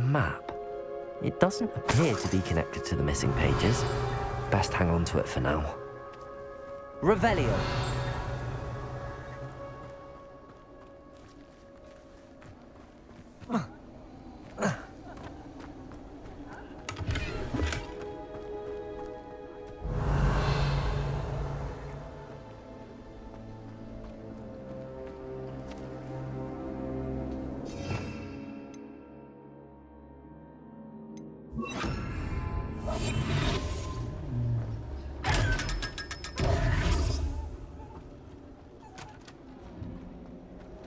map. It doesn't appear to be connected to the missing pages. Best hang on to it for now. Revelio.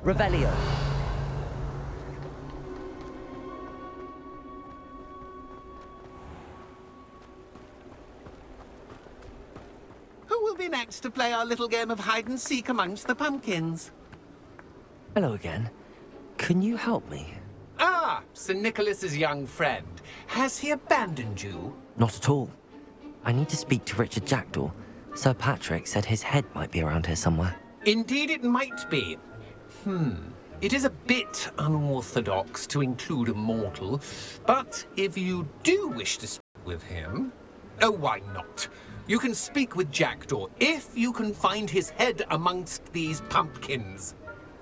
Revelio. Who will be next to play our little game of hide-and-seek amongst the pumpkins? Hello again. Can you help me? Ah, Sir Nicholas's young friend. Has he abandoned you? Not at all. I need to speak to Richard Jackdaw. Sir Patrick said his head might be around here somewhere. Indeed it might be. It is a bit unorthodox to include a mortal, but if you do wish to speak with him... Oh, why not? You can speak with Jackdaw if you can find his head amongst these pumpkins.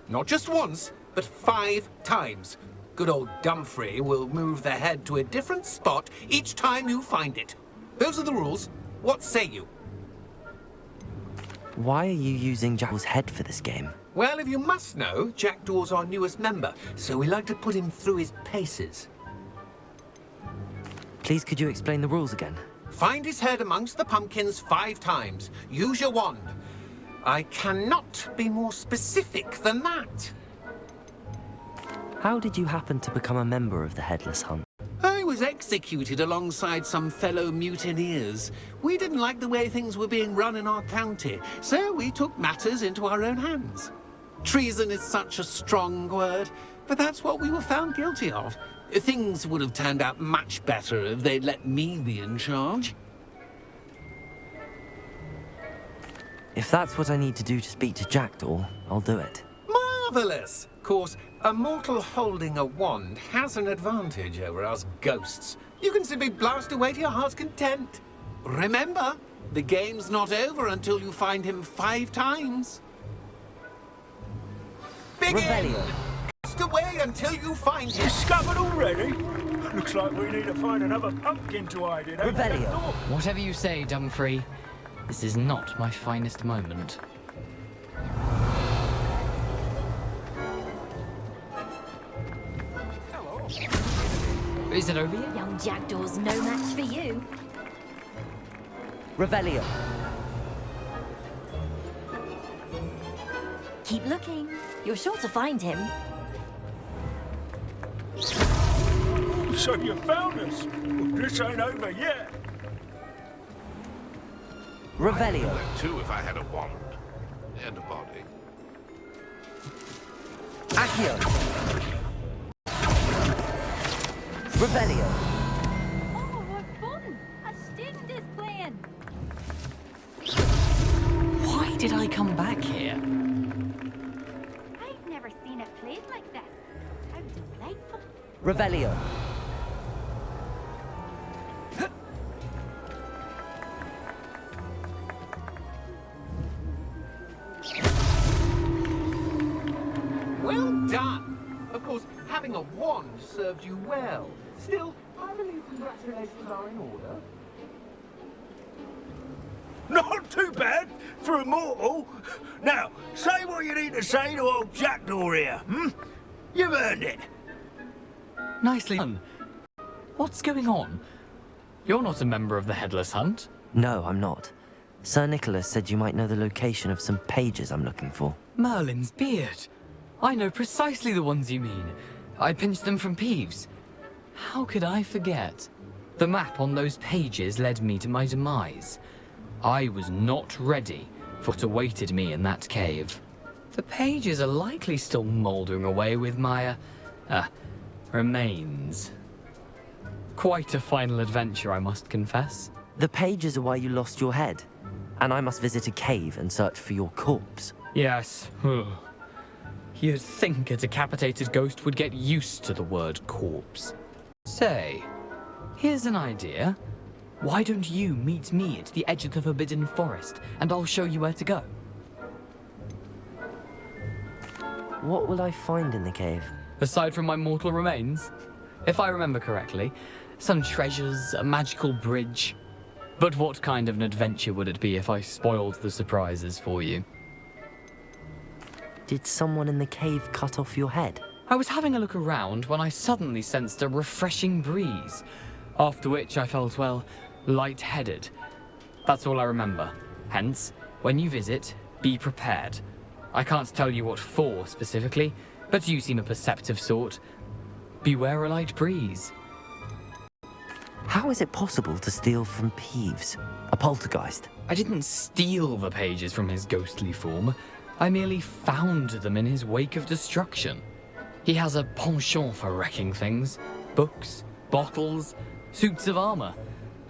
Not just once, but 5 times. Good old Dumfrey will move the head to a different spot each time you find it. Those are the rules. What say you? Why are you using Jackdaw's head for this game? Well, if you must know, Jackdaw's our newest member, so we like to put him through his paces. Please, could you explain the rules again? Find his head amongst the pumpkins 5 times. Use your wand. I cannot be more specific than that. How did you happen to become a member of the Headless Hunt? I was executed alongside some fellow mutineers. We didn't like the way things were being run in our county, so we took matters into our own hands. Treason is such a strong word, but that's what we were found guilty of. Things would have turned out much better if they'd let me be in charge. If that's what I need to do to speak to Jackdaw, I'll do it. Marvellous! Of course, a mortal holding a wand has an advantage over us ghosts. You can simply blast away to your heart's content. Remember, the game's not over until you find him 5 times. Begin! Revelio. Blast away until you find him. Discovered already? Looks like we need to find another pumpkin to hide in. Revelio. Whatever you say, Dumfrey. This is not my finest moment. Is it over yet? Young Jackdaw's no match for you. Revelio. Keep looking. You're sure to find him. So you found us? Well, this ain't over yet. Revelio. I'd do too if I had a wand and a body. Accio. Revelio. Oh, what fun! A student is playing. Why did I come back here? I've never seen it played like this. How delightful. Revelio. Well done! Of course, having a wand served you well. Still, I believe congratulations are in order. Not too bad for a mortal. Now, say what you need to say to old Jackdaw here, You've earned it. Nicely done. What's going on? You're not a member of the Headless Hunt. No, I'm not. Sir Nicholas said you might know the location of some pages I'm looking for. Merlin's beard. I know precisely the ones you mean. I pinched them from Peeves. How could I forget? The map on those pages led me to my demise. I was not ready for what awaited me in that cave. The pages are likely still mouldering away with my, remains. Quite a final adventure, I must confess. The pages are why you lost your head, and I must visit a cave and search for your corpse. Yes. You'd think a decapitated ghost would get used to the word corpse. Say, here's an idea. Why don't you meet me at the edge of the Forbidden Forest, and I'll show you where to go? What will I find in the cave? Aside from my mortal remains? If I remember correctly, some treasures, a magical bridge. But what kind of an adventure would it be if I spoiled the surprises for you? Did someone in the cave cut off your head? I was having a look around when I suddenly sensed a refreshing breeze, after which I felt, well, lightheaded. That's all I remember. Hence, when you visit, be prepared. I can't tell you what for specifically, but you seem a perceptive sort. Beware a light breeze. How is it possible to steal from Peeves, a poltergeist? I didn't steal the pages from his ghostly form. I merely found them in his wake of destruction. He has a penchant for wrecking things. Books, bottles, suits of armor.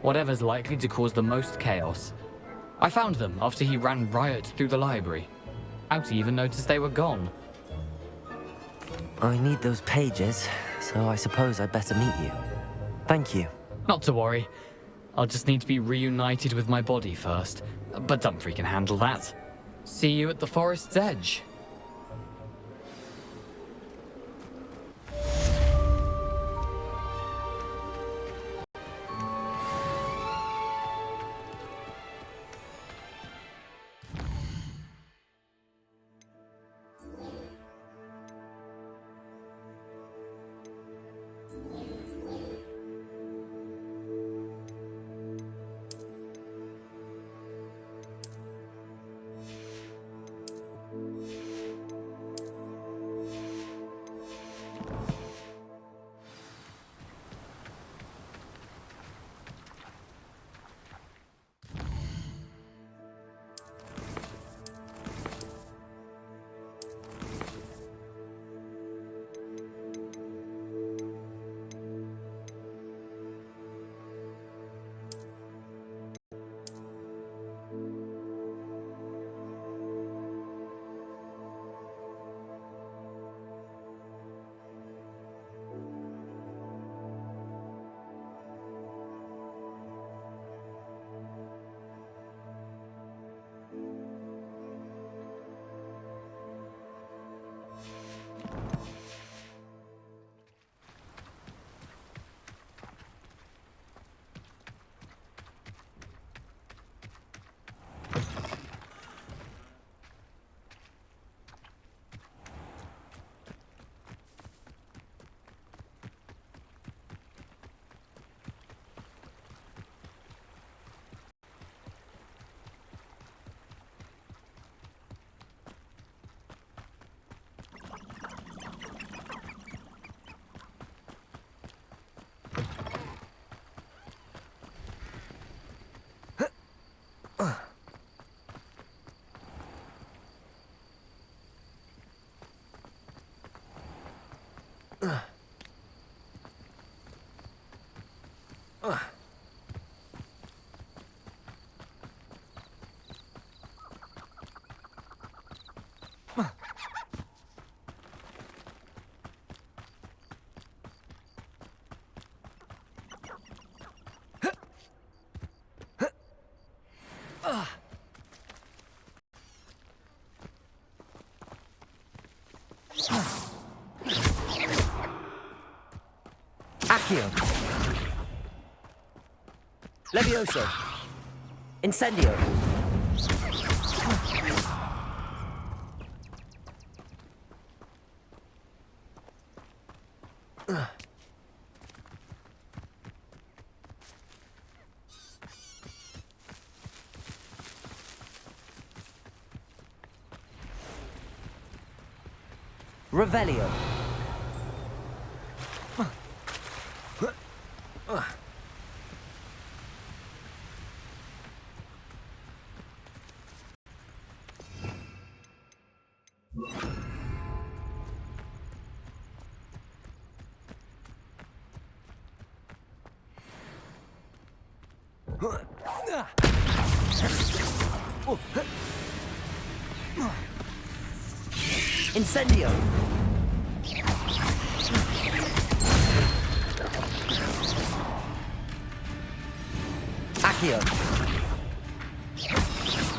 Whatever's likely to cause the most chaos. I found them after he ran riot through the library. Out even noticed they were gone. I need those pages, so I suppose I'd better meet you. Thank you. Not to worry. I'll just need to be reunited with my body first. But Dumfries can handle that. See you at the forest's edge. Accio. Levioso. Incendio. Revelio. Incendio. Accio.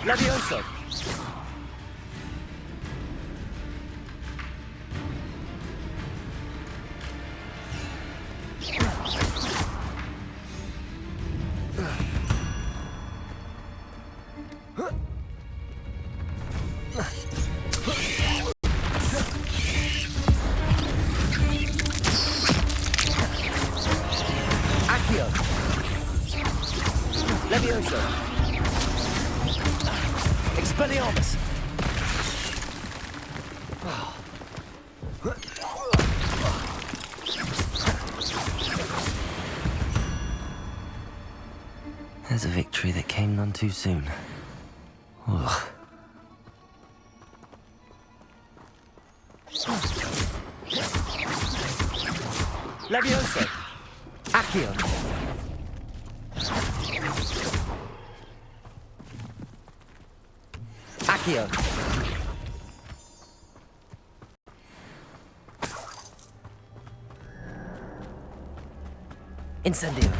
Levioso. Accio. Levioso. Expelliarmus. There's a victory that came none too soon. Ugh. Levioso. Accio. Accio. Incendio.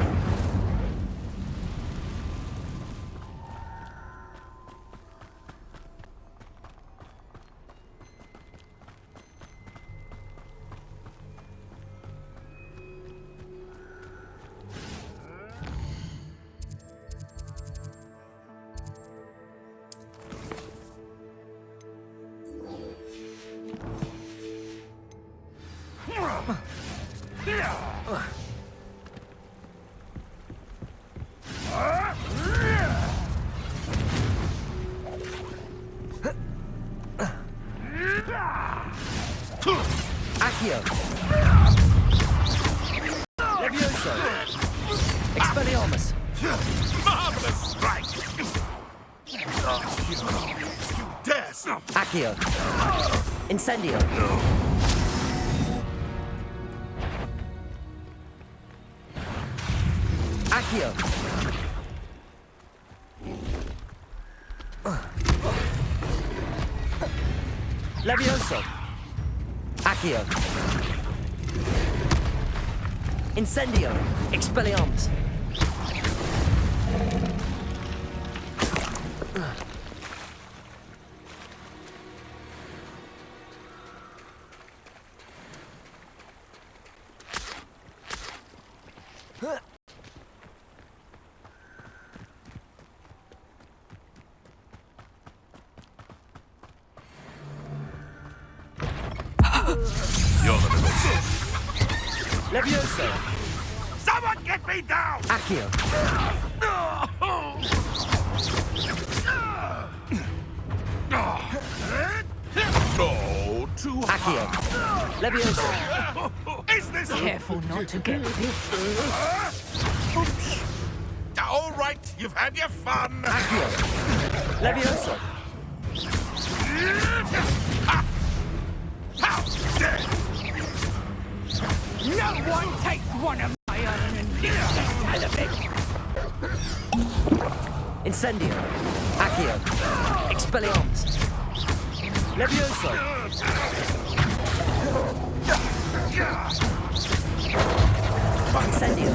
Accio. Levioso. Expelliarmus. Marvelous strike! You dare stop! Accio. Incendio. Accio. Levioso. Accio. Incendio. Expelliarmus. You're the little shit. Levioso. Someone get me down! Accio. No, too Accio. Levioso. hard. Is this... Careful not to get bit. All right, you've had your fun. Accio. Levioso. How dare No one takes one of my own and lives out of it. Incendio. Accio. Expelliarmus. Levioso. Incendio.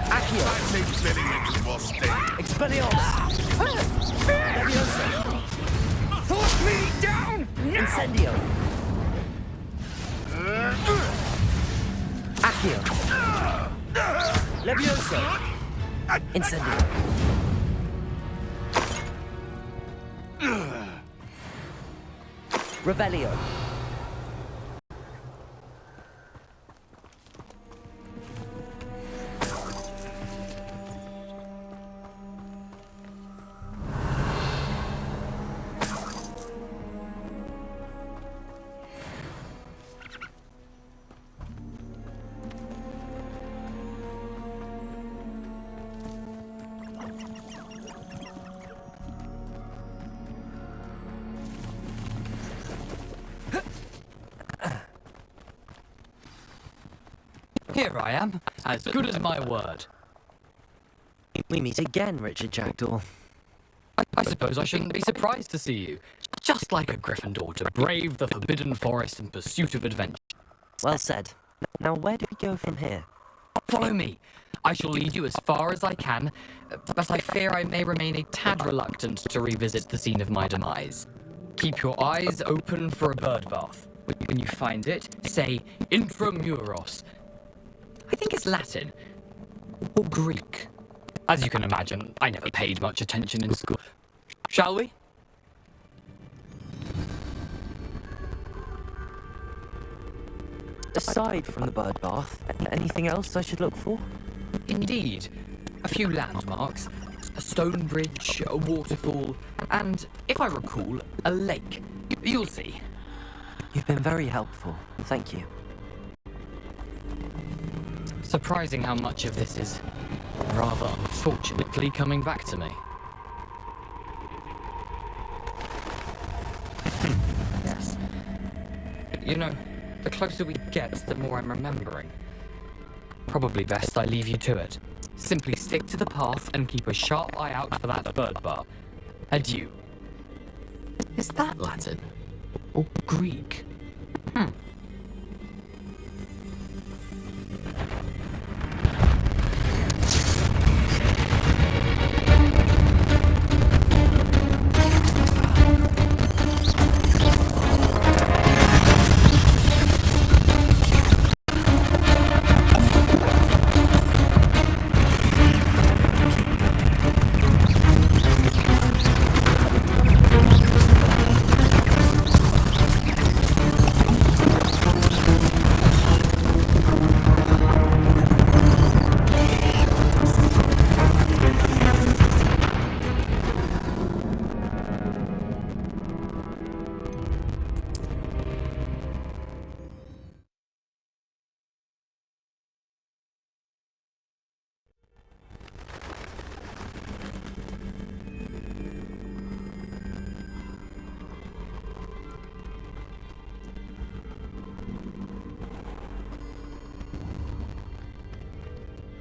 Accio. I think Billy is more stable. Expelliarmus. Levioso. Put me down now! Incendio. Accio. Levioso. Incendio. Revelio. Here I am, as good as my word. We meet again, Richard Jackdaw. I suppose I shouldn't be surprised to see you. Just like a Gryffindor to brave the Forbidden Forest in pursuit of adventure. Well said. Now, where do we go from here? Follow me. I shall lead you as far as I can, but I fear I may remain a tad reluctant to revisit the scene of my demise. Keep your eyes open for a bird bath. When you find it, say intramuros. I think it's Latin or Greek. As you can imagine, I never paid much attention in school. Shall we? Aside from the bird bath, anything else I should look for? Indeed. A few landmarks, a stone bridge, a waterfall, and, if I recall, a lake. You'll see. You've been very helpful. Thank you. Surprising how much of this is, rather unfortunately, coming back to me. Yes. You know, the closer we get, the more I'm remembering. Probably best I leave you to it. Simply stick to the path and keep a sharp eye out for that bird bar. Adieu. Is that Latin? Or Greek?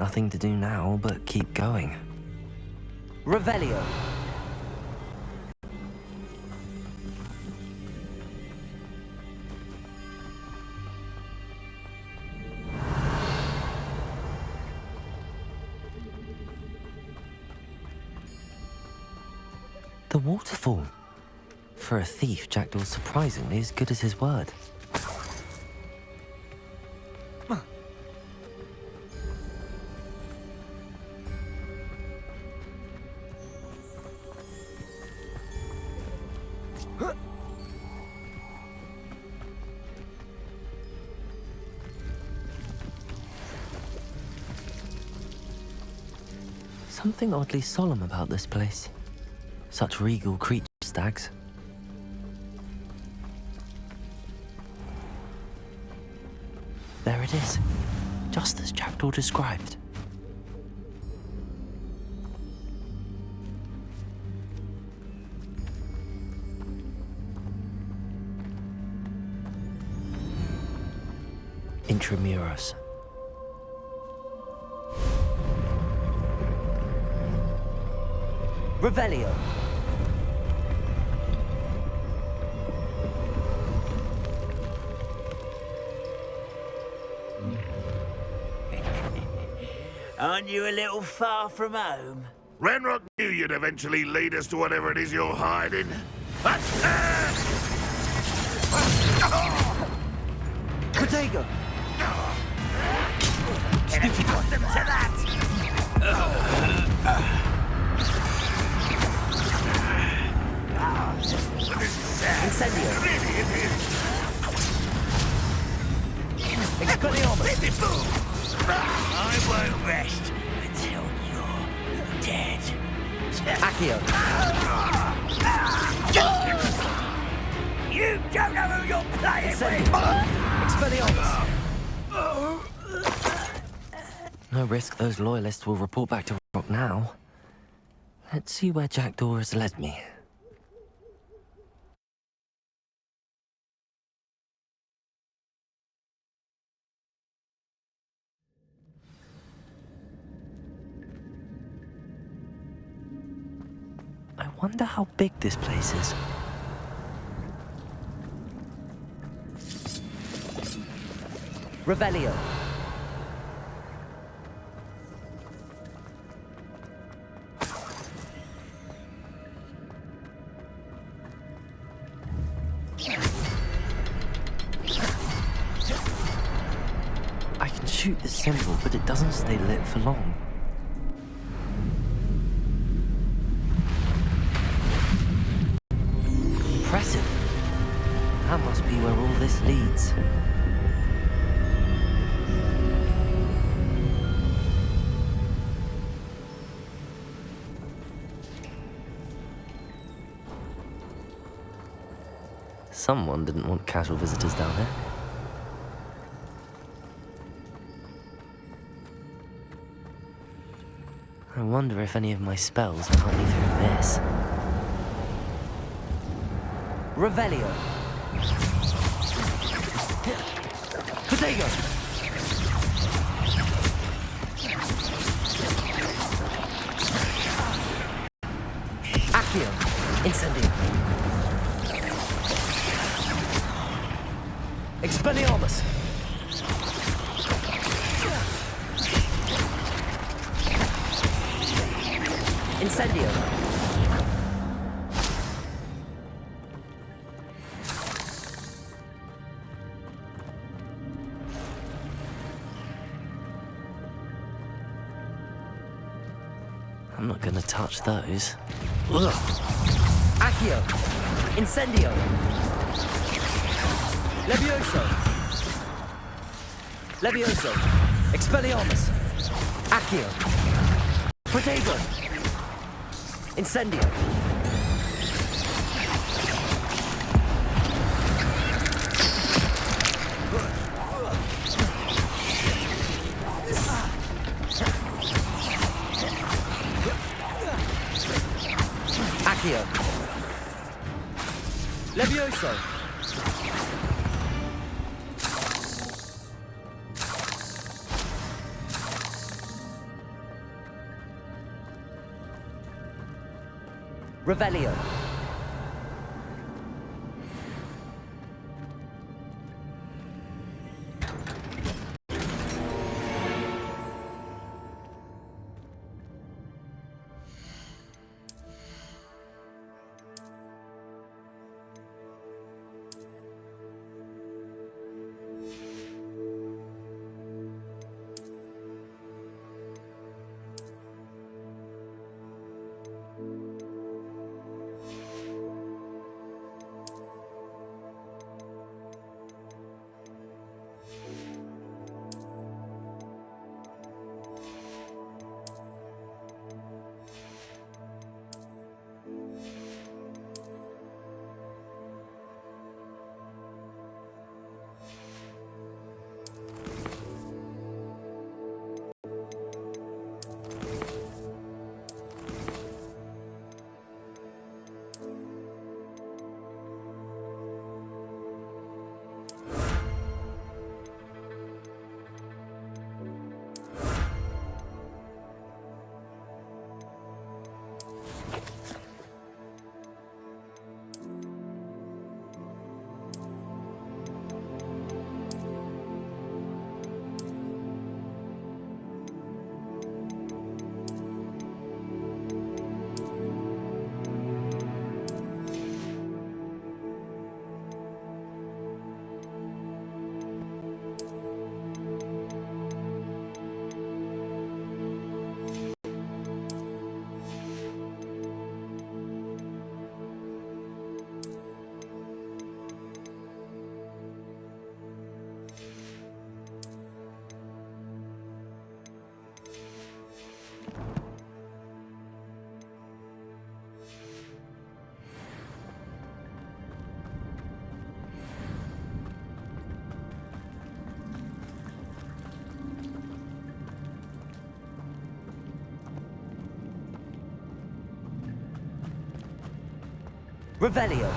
Nothing to do now but keep going. Revelio! The waterfall. For a thief, Jackdaw's surprisingly as good as his word. Something oddly solemn about this place. Such regal creature stags. There it is, just as Jackdaw described. Intramuros. Revelio. Aren't you a little far from home? Renrock knew you'd eventually lead us to whatever it is you're hiding. Protego! Sticky bottom to that! Incendio! Expelliarmus! I won't rest until you're dead. Accio! You don't know who you're playing Expelliarmus! No risk those loyalists will report back to Rock now. Let's see where Jackdaw has led me. I wonder how big this place is. Revelio. shoot the symbol, but it doesn't stay lit for long. Impressive. That must be where all this leads. Someone didn't want casual visitors down here. I wonder if any of my spells will help me through this. Revelio. Potato. Accio. Incendio. Expelliarmus. Incendio. I'm not gonna touch those. Ugh. Accio. Incendio. Levioso. Levioso. Expelliarmus. Accio. Protego. Incendio. Accio. Levioso. Revelio. Revelio.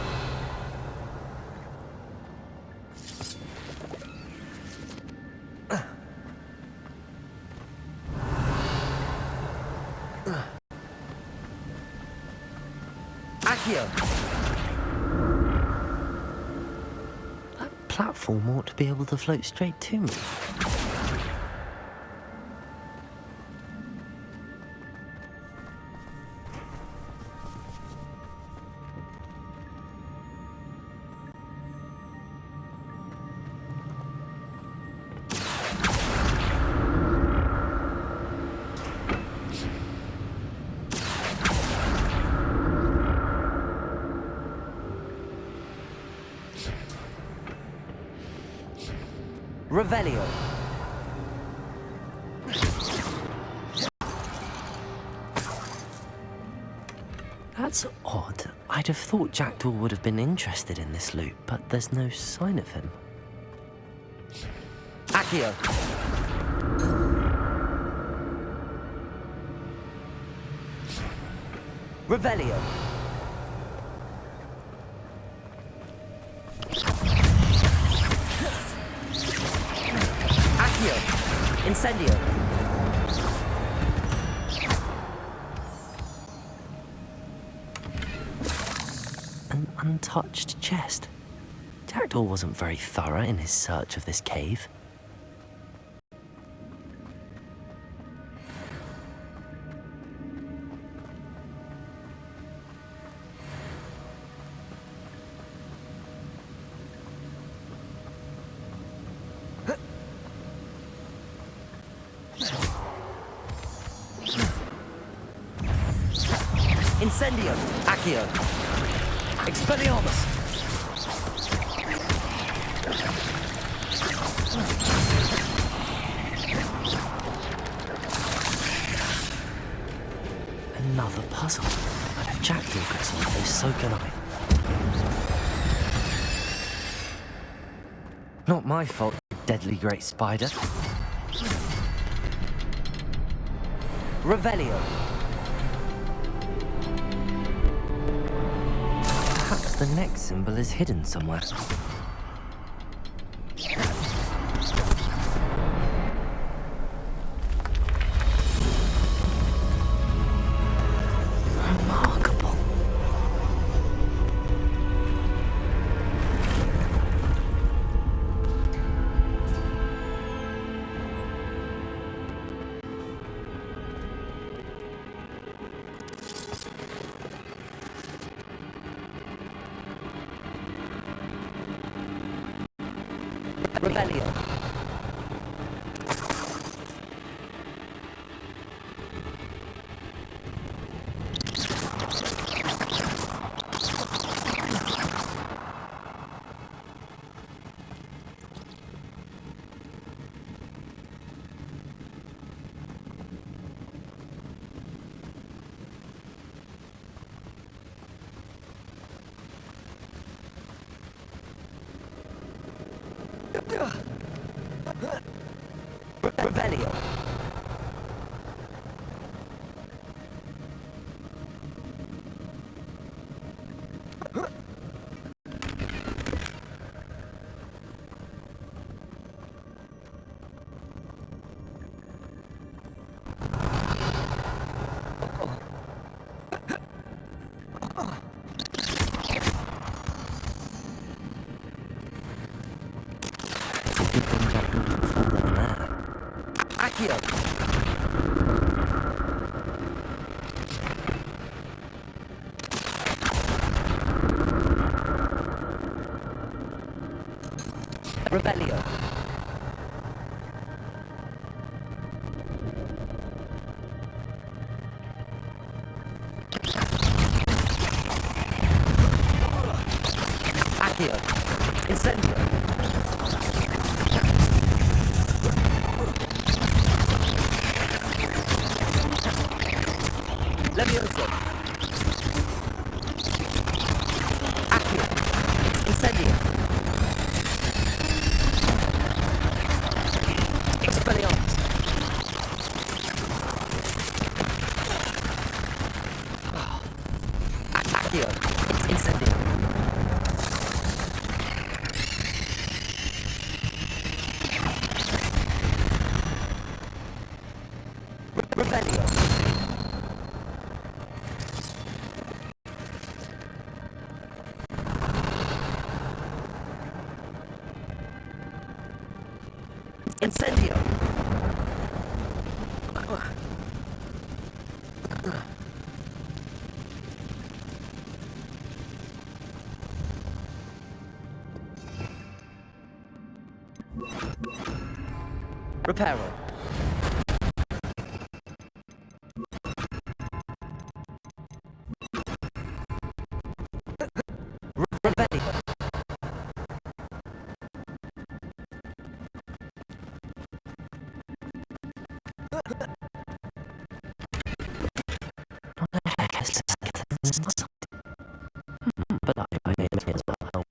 Accio. That platform ought to be able to float straight to me. Revelio. That's odd. I'd have thought Jackdaw would have been interested in this loot, but there's no sign of him. Accio. Revelio. Accio. Incendio. An untouched chest. Jackdaw wasn't very thorough in his search of this cave. Incendio. Accio. Expelliarmus. Another puzzle. But if Jackdaw could solve this, so can I. Not my fault, you deadly great spider. Revelio. Perhaps the next symbol is hidden somewhere. Remarkable. Revelio. Revelio. Accio. Revelio. Accio. Incendio. Levioso. Accio. Incendio. Expelliarmus. Accio. Incendio. Revelio. Incendio. Reparo. Revelio. inside. But I may as well help.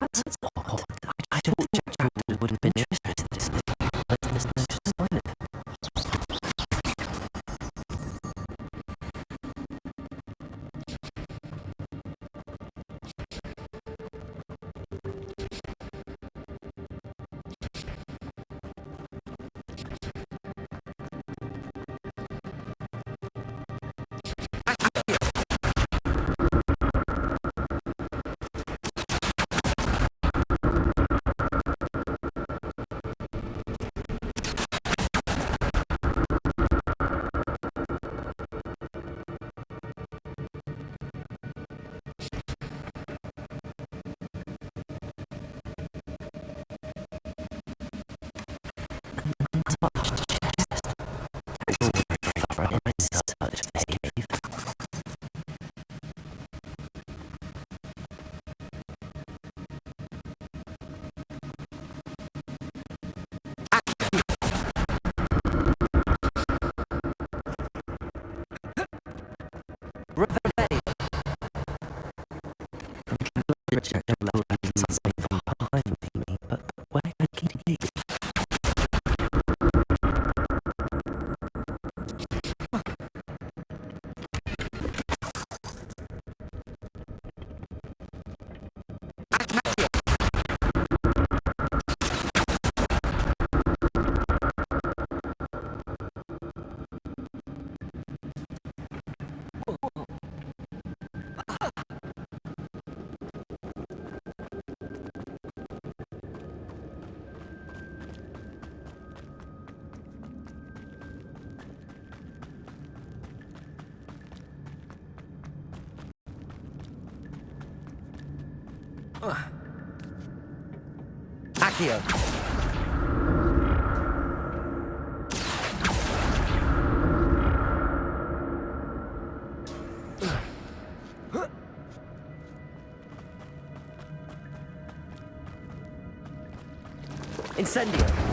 That's odd. I thought Jack would have been interested in this, but there's no sign of it. Accio. Incendio.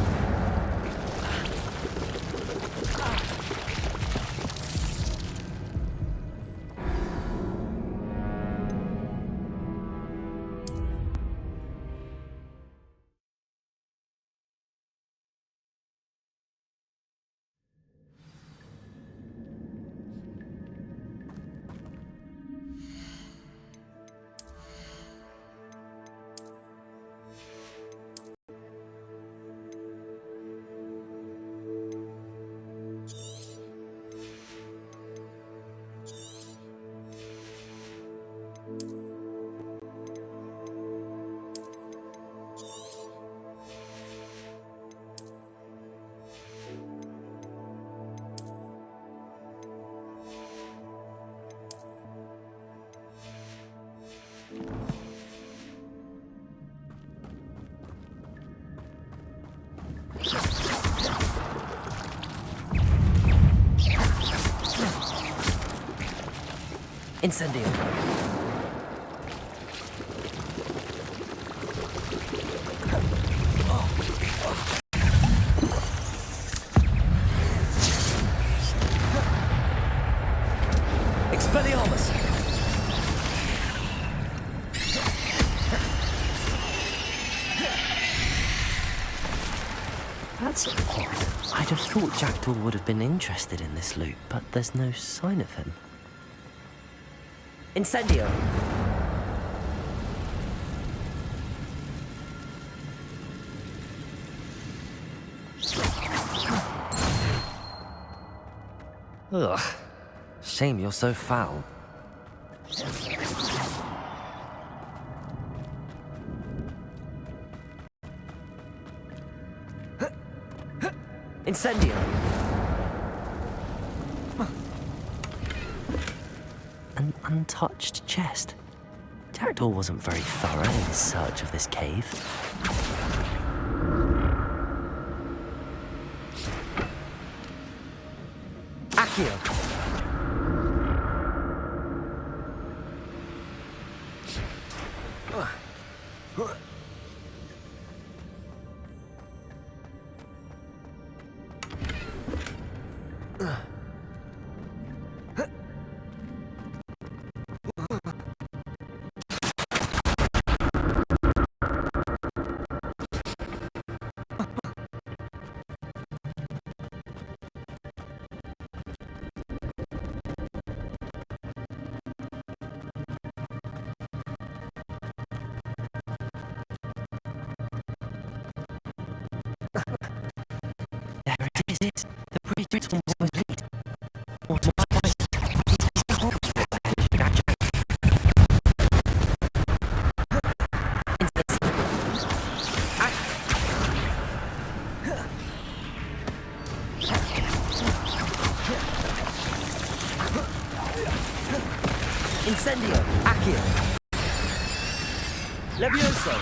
Incendio. Expelliarmus. That's odd. I'd have thought Jackdaw would have been interested in this loot, but there's no sign of him. Incendio! Ugh. Shame you're so foul. Incendio! An untouched chest. Jackdaw wasn't very thorough in his search of this cave. Accio! There it is. The bridge was lead. What was Incendio! Accio! Levioso!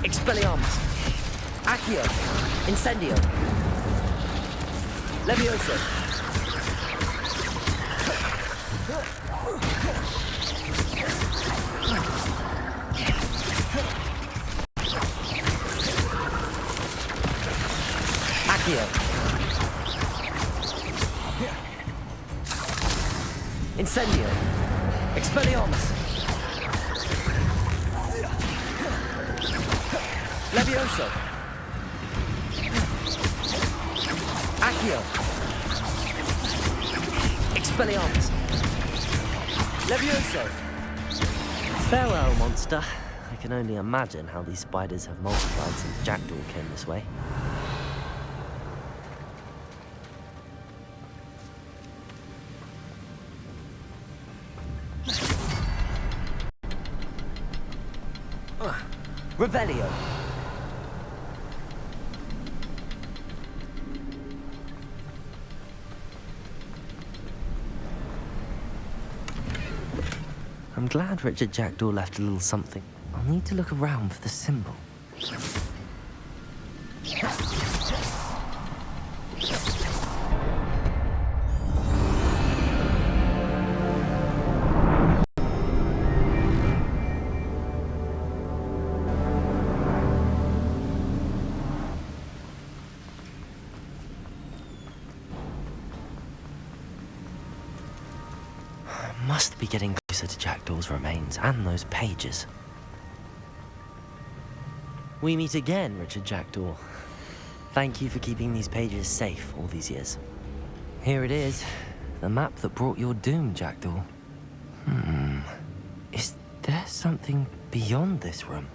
Expelliarmus! Accio! Incendio! Levioso! Accio! Incendio! Expelliarmus! Levioso! Accio! Expelliarmus! Levioso! Farewell, monster. I can only imagine how these spiders have multiplied since Jackdaw came this way. Revelio! I'm glad Richard Jackdaw left a little something. I'll need to look around for the symbol. Must be getting closer to Jackdaw's remains and those pages. We meet again, Richard Jackdaw. Thank you for keeping these pages safe all these years. Here it is, the map that brought your doom, Jackdaw. Is there something beyond this room?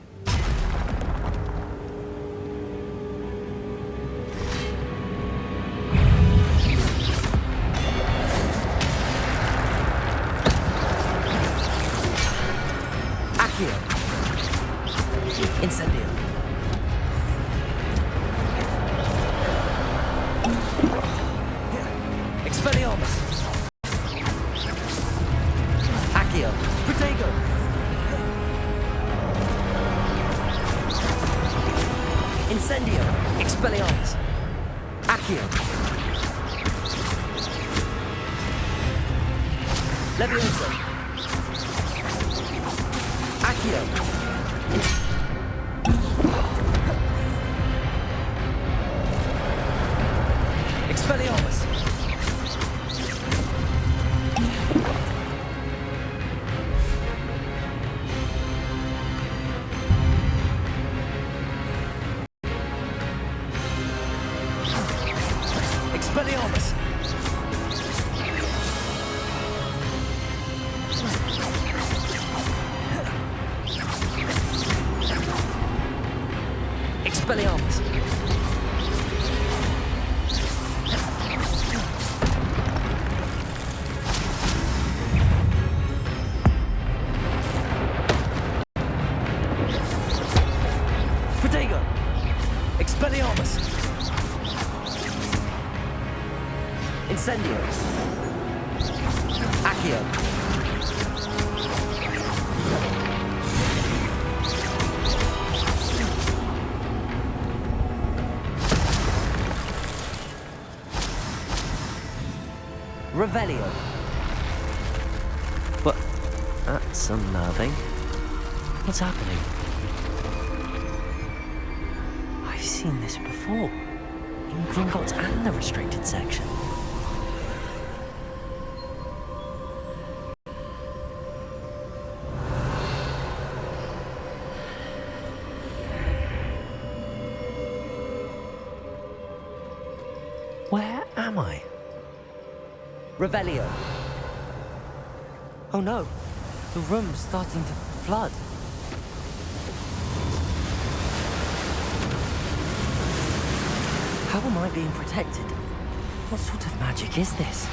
Incendio. Expelliarmus. Accio. Protego. Incendio. Expelliarmus. Accio. Levioso. Accio. Expelliarmus! Incendio. Accio. Revelio. What? That's unnerving. What's happening? I've seen this before. In Gringotts and the restricted section. Where am I? Revelio. Oh no, the room's starting to flood. How am I being protected? What sort of magic is this?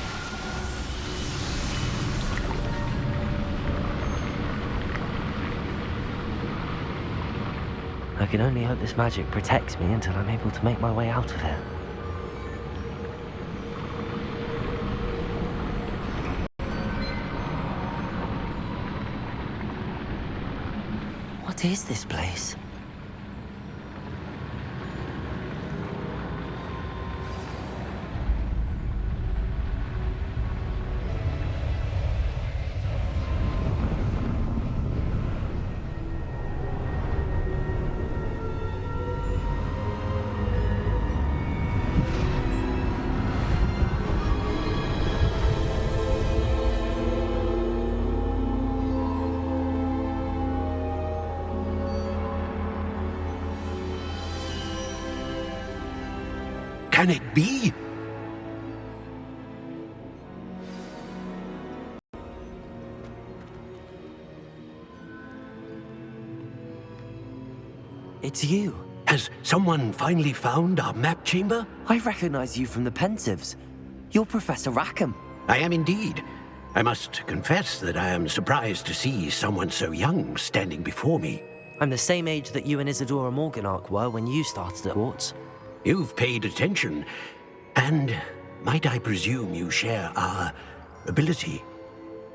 I can only hope this magic protects me until I'm able to make my way out of here. What is this place? Can it be? It's you. Has someone finally found our map chamber? I recognize you from the Pensives. You're Professor Rackham. I am indeed. I must confess that I am surprised to see someone so young standing before me. I'm the same age that you and Isadora Morganark were when you started at Hogwarts. You've paid attention, and might I presume you share our ability?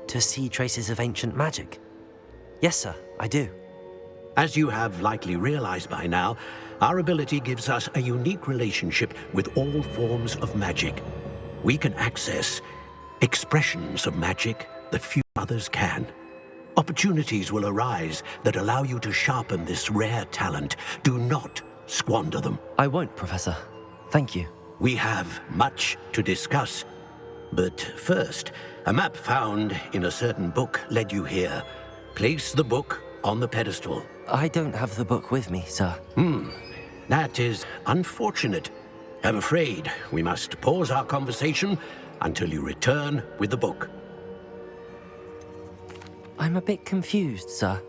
To see traces of ancient magic? Yes, sir, I do. As you have likely realized by now, our ability gives us a unique relationship with all forms of magic. We can access expressions of magic that few others can. Opportunities will arise that allow you to sharpen this rare talent. Do not squander them. I won't, Professor. Thank you. We have much to discuss. But first, a map found in a certain book led you here. Place the book on the pedestal. I don't have the book with me, sir. That is unfortunate. I'm afraid we must pause our conversation until you return with the book. I'm a bit confused, sir.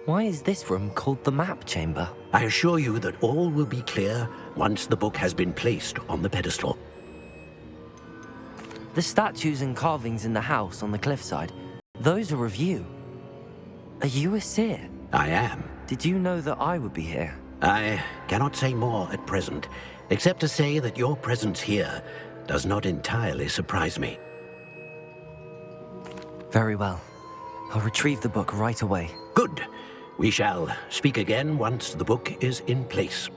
Why is this room called the map chamber? I assure you that all will be clear once the book has been placed on the pedestal. The statues and carvings in the house on the cliffside, those are of you. Are you a seer? I am. Did you know that I would be here? I cannot say more at present, except to say that your presence here does not entirely surprise me. Very well. I'll retrieve the book right away. Good. We shall speak again once the book is in place.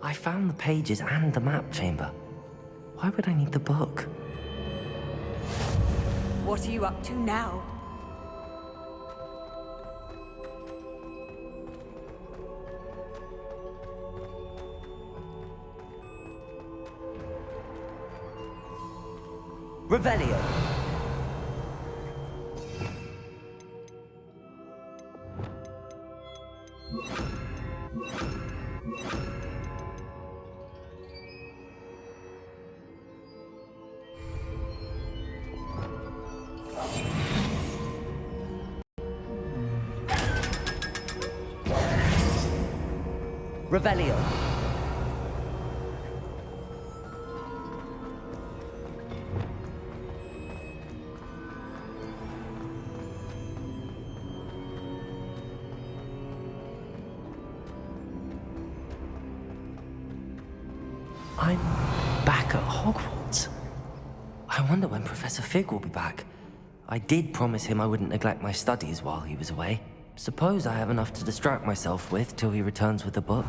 I found the pages and the map chamber. Why would I need the book? What are you up to now? Revelio. Revelio. I'm back at Hogwarts. I wonder when Professor Fig will be back. I did promise him I wouldn't neglect my studies while he was away. Suppose I have enough to distract myself with till he returns with the book.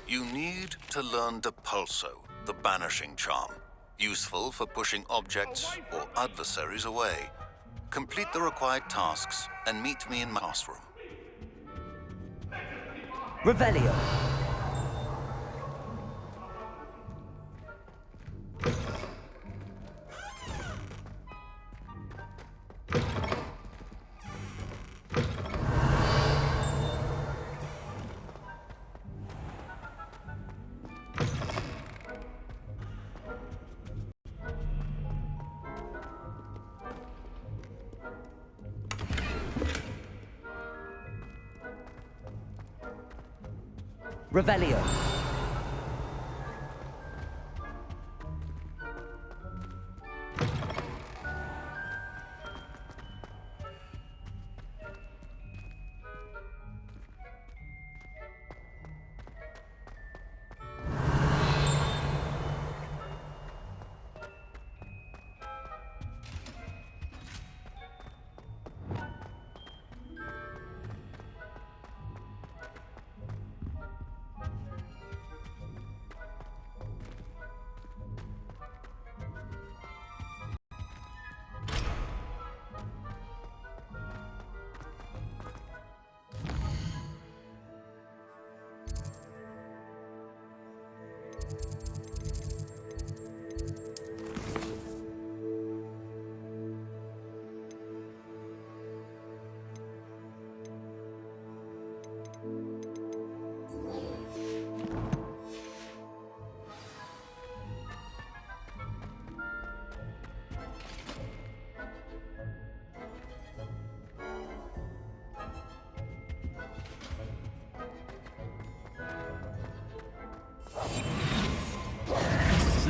You need to learn Depulso, the banishing charm. Useful for pushing objects or adversaries away. Complete the required tasks and meet me in my classroom. Revelio. Revelio.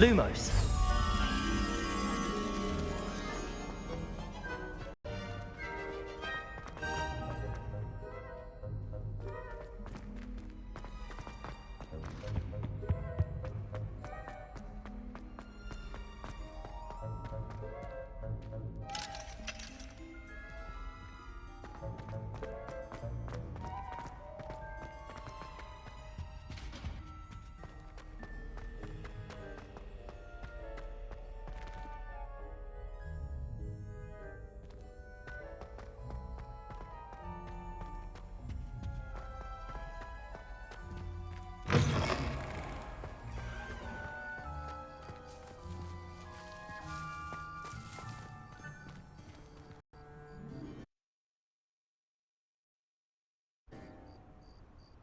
Lumos.